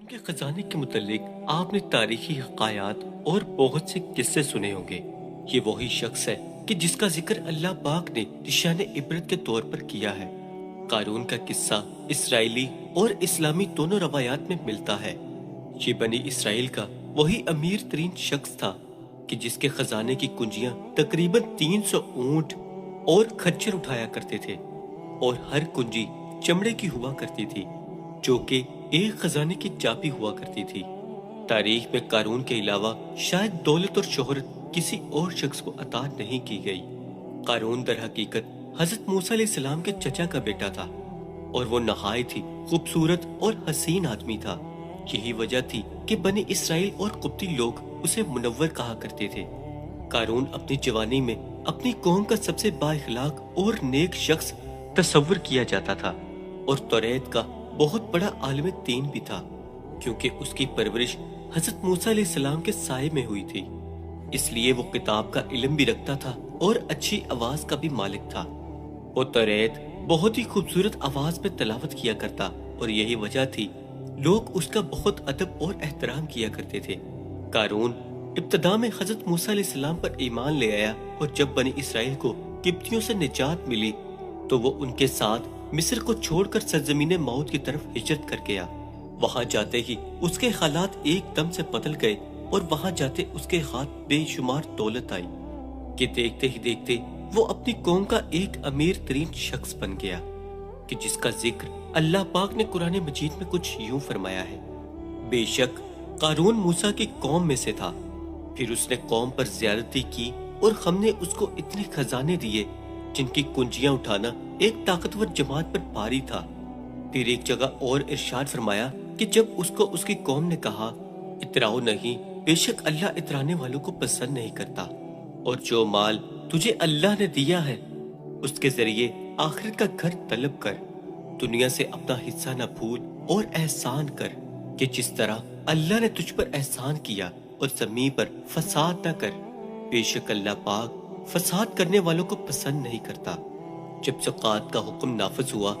کے خزانے کے متعلق آپ نے تاریخی حقائق اور بہت سے قصے سنے ہوں گے۔ یہ وہی شخص ہے کہ جس کا ذکر اللہ پاک نے نشان عبرت کے طور پر کیا ہے۔ قارون کا قصہ اسرائیلی اور اسلامی دونوں روایات میں ملتا ہے۔ یہ بنی اسرائیل کا وہی امیر ترین شخص تھا کہ جس کے خزانے کی کنجیاں تقریباً 300 اونٹ اور کھچر اٹھایا کرتے تھے، اور ہر کنجی چمڑے کی ہوا کرتی تھی جو کہ ایک خزانے کی چابی ہوا کرتی تھی۔ تاریخ میں قارون کے علاوہ شاید دولت اور شہرت کسی اور شخص کو عطا نہیں کی گئی۔ قارون در حقیقت حضرت موسیٰ علیہ السلام کے چچا کا بیٹا تھا، اور وہ نہایت ہی خوبصورت اور حسین آدمی تھا۔ یہی وجہ تھی کہ بنی اسرائیل اور قبطی لوگ اسے منور کہا کرتے تھے۔ قارون اپنی جوانی میں اپنی قوم کا سب سے با اخلاق اور نیک شخص تصور کیا جاتا تھا، اور توریت کا بہت بڑا عالم دین بھی تھا، کیونکہ اس کی پرورش حضرت موسیٰ علیہ السلام کے سائے میں ہوئی تھی۔ اس لیے وہ کتاب کا علم بھی رکھتا تھا اور اچھی آواز کا بھی مالک تھا۔ وہ توریت بہت ہی خوبصورت آواز میں تلاوت کیا کرتا، اور یہی وجہ تھی لوگ اس کا بہت ادب اور احترام کیا کرتے تھے۔ قارون ابتدا میں حضرت موسیٰ علیہ السلام پر ایمان لے آیا، اور جب بنی اسرائیل کو قبطیوں سے نجات ملی تو وہ ان کے ساتھ مصر کو چھوڑ کر سرزمین موت کی طرف ہجرت کر گیا۔ وہاں جاتے ہی اس کے حالات ایک دم سے بدل گئے، اور وہاں جاتے اس کے ہاتھ بے شمار دولت آئی کہ دیکھتے ہی دیکھتے وہ اپنی قوم کا ایک امیر ترین شخص بن گیا، کہ جس کا ذکر اللہ پاک نے قرآن مجید میں کچھ یوں فرمایا ہے: بے شک قارون موسیٰ کی قوم میں سے تھا، پھر اس نے قوم پر زیادتی کی، اور ہم نے اس کو اتنے خزانے دیے جن کی کنجیاں اٹھانا ایک طاقتور جماعت پر بھاری تھا۔ پھر ایک جگہ اور ارشاد فرمایا کہ جب اس کو اس کی قوم نے کہا اتراؤ نہیں، بے شک اللہ اترانے والوں کو پسند نہیں کرتا، اور جو مال تجھے اللہ نے دیا ہے اس کے ذریعے آخرت کا گھر طلب کر، دنیا سے اپنا حصہ نہ بھول، اور احسان کر کہ جس طرح اللہ نے تجھ پر احسان کیا، اور زمین پر فساد نہ کر، بے شک اللہ پاک فساد کرنے والوں کو پسند نہیں کرتا۔ جب زکوٰۃ کا حکم نافذ ہوا،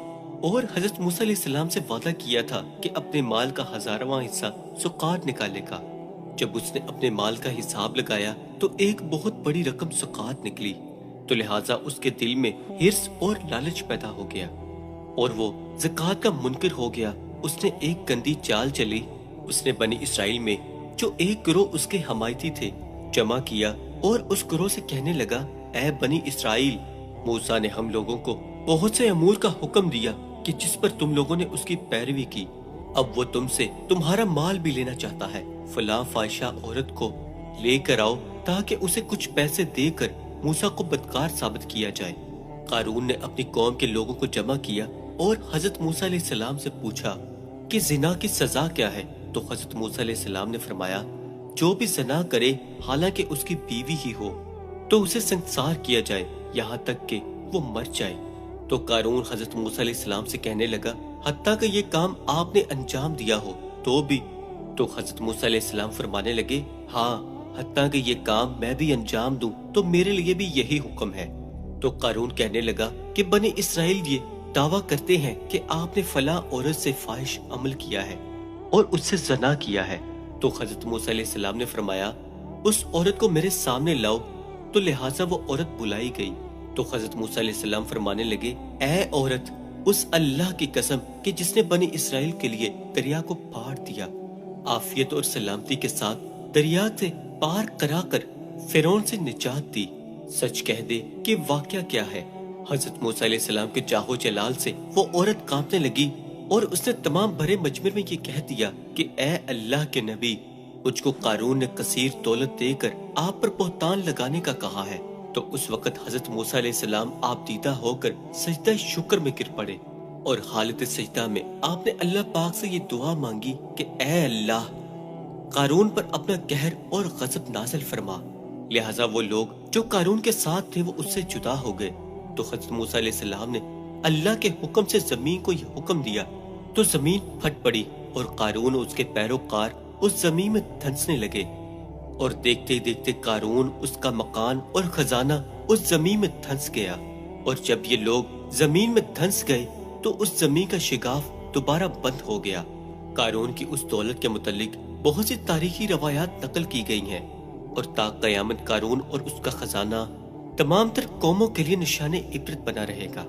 اور حضرت موسیٰ علیہ السلام سے وعدہ کیا تھا کہ اپنے مال کا 1000واں حصہ زکوٰۃ نکالے گا، جب اس نے اپنے مال کا حساب لگایا تو ایک بہت بڑی رقم زکوٰۃ نکلی، تو لہٰذا اس کے دل میں حرص اور لالچ پیدا ہو گیا، اور وہ زکوٰۃ کا منکر ہو گیا۔ اس نے ایک گندی چال چلی، اس نے بنی اسرائیل میں جو ایک گروہ اس کے حمایتی تھے جمع کیا، اور اس گروہ سے کہنے لگا: اے بنی اسرائیل، موسیٰ نے ہم لوگوں کو بہت سے امور کا حکم دیا کہ جس پر تم لوگوں نے اس کی پیروی کی، اب وہ تم سے تمہارا مال بھی لینا چاہتا ہے۔ فلاں فاحشہ عورت کو لے کر آؤ تاکہ اسے کچھ پیسے دے کر موسیٰ کو بدکار ثابت کیا جائے۔ قارون نے اپنی قوم کے لوگوں کو جمع کیا اور حضرت موسیٰ علیہ السلام سے پوچھا کہ زنا کی سزا کیا ہے، تو حضرت موسیٰ علیہ السلام نے فرمایا: جو بھی زنا کرے حالانکہ اس کی بیوی ہی ہو تو اسے سنسار کیا جائے یہاں تک کہ وہ مر جائے۔ تو قارون حضرت موسیٰ علیہ السلام سے کہنے لگا: حتیٰ کہ یہ کام آپ نے انجام دیا ہو تو بھی؟ تو حضرت موسیٰ علیہ السلام فرمانے لگے: ہاں، حتیٰ کہ یہ کام میں بھی انجام دوں تو میرے لیے بھی یہی حکم ہے۔ تو قارون کہنے لگا کہ بنی اسرائیل یہ دعویٰ کرتے ہیں کہ آپ نے فلاں عورت سے فاحش عمل کیا ہے اور اس سے زنا کیا ہے۔ تو حضرت موسیٰ علیہ السلام نے فرمایا: اس عورت کو میرے سامنے لاؤ۔ تو لہٰذا وہ عورت بلائی گئی، تو حضرت موسیٰ علیہ السلام فرمانے لگے: اے عورت، اس اللہ کی قسم کہ جس نے بنی اسرائیل کے لیے دریا کو پار دیا، عافیت اور سلامتی کے ساتھ دریا سے پار کرا کر فرعون سے نجات دی، سچ کہہ دے کہ واقعہ کیا ہے۔ حضرت موسیٰ علیہ السلام کے جاہ و جلال سے وہ عورت کانپنے لگی، اور اس نے تمام بھرے مجمع میں یہ کہہ دیا کہ اے اللہ کے نبی، مجھ کو قارون نے کثیر دولت دے کر آپ پر بہتان لگانے کا کہا ہے۔ تو اس وقت حضرت موسیٰ علیہ السلام آپ دیدہ ہو کر سجدہ شکر میں گر پڑے، اور حالت سجدہ میں آپ نے اللہ پاک سے یہ دعا مانگی کہ اے اللہ، قارون پر اپنا قہر اور غضب نازل فرما۔ لہٰذا وہ لوگ جو قارون کے ساتھ تھے وہ اس سے جدا ہو گئے۔ تو حضرت موسیٰ علیہ السلام نے اللہ کے حکم سے زمین کو یہ حکم دیا، تو زمین پھٹ پڑی، اور قارون اور اس کے پیروکار اس زمین میں دھنسنے لگے، اور دیکھتے ہی دیکھتے قارون، اس کا مکان اور خزانہ اس زمین میں دھنس گیا۔ اور جب یہ لوگ زمین میں دھنس گئے تو اس زمین کا شگاف دوبارہ بند ہو گیا۔ قارون کی اس دولت کے متعلق بہت سی تاریخی روایات نقل کی گئی ہیں اور تا قیامت قارون اور اس کا خزانہ تمام تر قوموں کے لیے نشان عبرت بنا رہے گا۔